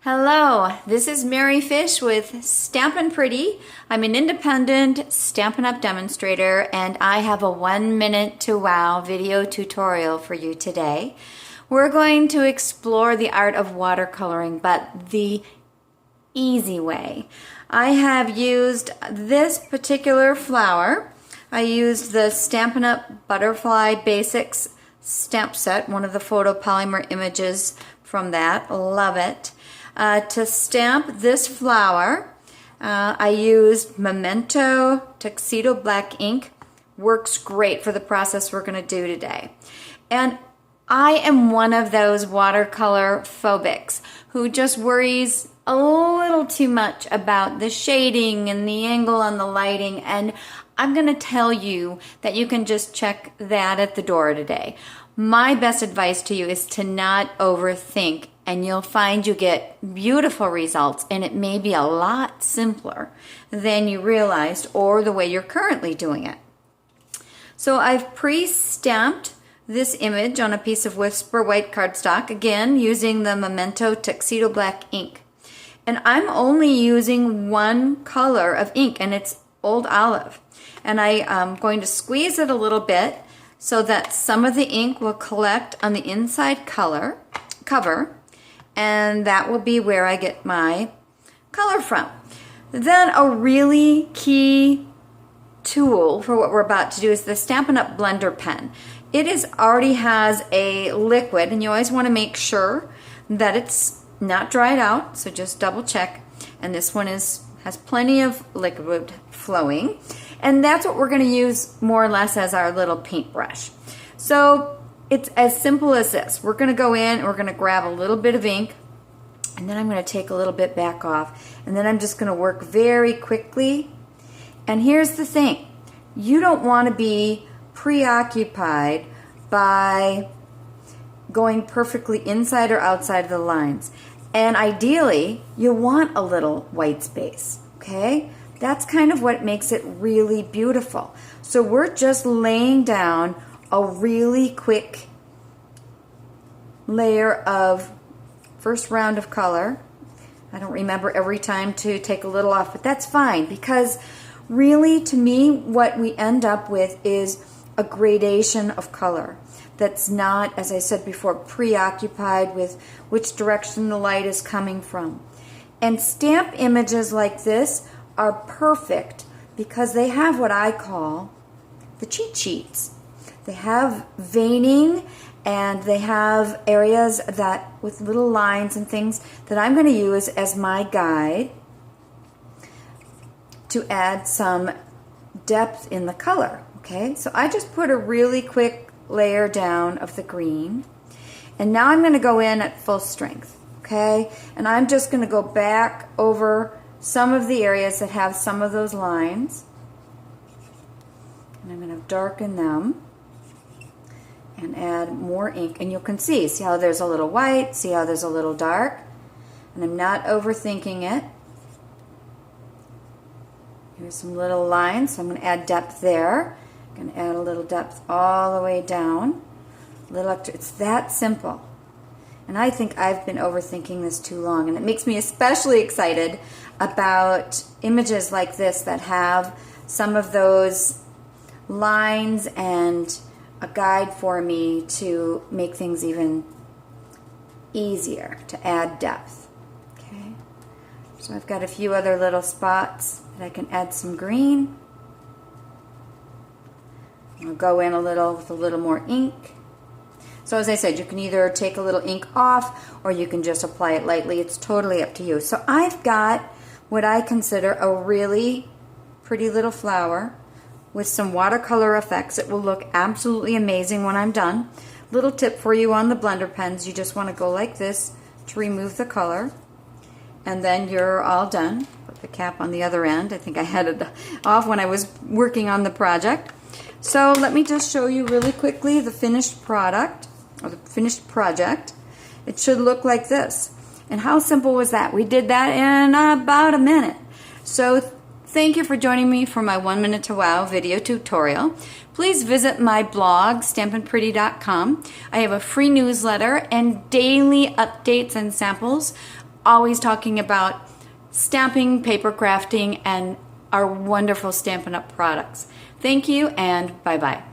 Hello, this is Mary Fish with Stampin' Pretty. I'm an independent Stampin' Up! Demonstrator, and I have a 1 minute to wow video tutorial for you today. We're going to explore the art of watercoloring, but the easy way. I have used this particular flower. I used the Stampin' Up! Butterfly Basics stamp set, one of the photopolymer images from that. Love it. To stamp this flower, I used Memento Tuxedo Black ink. Works great for the process we're going to do today. And I am one of those watercolor phobics who just worries a little too much about the shading and the angle on the lighting, and I'm going to tell you that you can just check that at the door today. My best advice to you is to not overthink, and you'll find you get beautiful results, and it may be a lot simpler than you realized or the way you're currently doing it. So I've pre-stamped this image on a piece of Whisper White cardstock, again using the Memento Tuxedo Black ink. And I'm only using one color of ink, and it's Old Olive. And I am going to squeeze it a little bit so that some of the ink will collect on the inside cover, and that will be where I get my color from. Then a really key tool for what we're about to do is the Stampin' Up! Blender pen. Already has a liquid, and you always want to make sure that it's not dried out, so just double check. And this one has plenty of liquid flowing, and that's what we're going to use more or less as our little paintbrush. So it's as simple as this. We're going to go in and we're going to grab a little bit of ink, and then I'm going to take a little bit back off, and then I'm just going to work very quickly. And here's the thing, you don't want to be preoccupied by going perfectly inside or outside of the lines. And ideally, you want a little white space, okay? That's kind of what makes it really beautiful. So we're just laying down a really quick layer of first round of color. I don't remember every time to take a little off, but that's fine, because really, to me, what we end up with is a gradation of color that's not, as I said before, preoccupied with which direction the light is coming from. And stamp images like this are perfect because they have what I call the cheat sheets. They have veining, and they have areas that with little lines and things that I'm going to use as my guide to add some depth in the color. Okay, so I just put a really quick layer down of the green, and now I'm going to go in at full strength. Okay, and I'm just going to go back over some of the areas that have some of those lines, and I'm going to darken them and add more ink. And you can see how there's a little white, see how there's a little dark, and I'm not overthinking it. Here's some little lines, so I'm going to add depth there. I'm going to add a little depth all the way down. It's that simple. And I think I've been overthinking this too long, and it makes me especially excited about images like this that have some of those lines and a guide for me to make things even easier, to add depth. Okay, so I've got a few other little spots that I can add some green. I'll go in a little with a little more ink. So as I said, you can either take a little ink off or you can just apply it lightly. It's totally up to you. So I've got what I consider a really pretty little flower with some watercolor effects. It will look absolutely amazing when I'm done. Little tip for you on the blender pens, you just want to go like this to remove the color, and then you're all done. Put the cap on the other end. I think I had it off when I was working on the project. So let me just show you really quickly the finished product, or the finished project. It should look like this. And how simple was that? We did that in about a minute. So thank you for joining me for my 1 minute to wow video tutorial. Please visit my blog, stampinpretty.com. I have a free newsletter and daily updates and samples always talking about stamping, paper crafting, and our wonderful Stampin' Up! Products. Thank you, and bye-bye.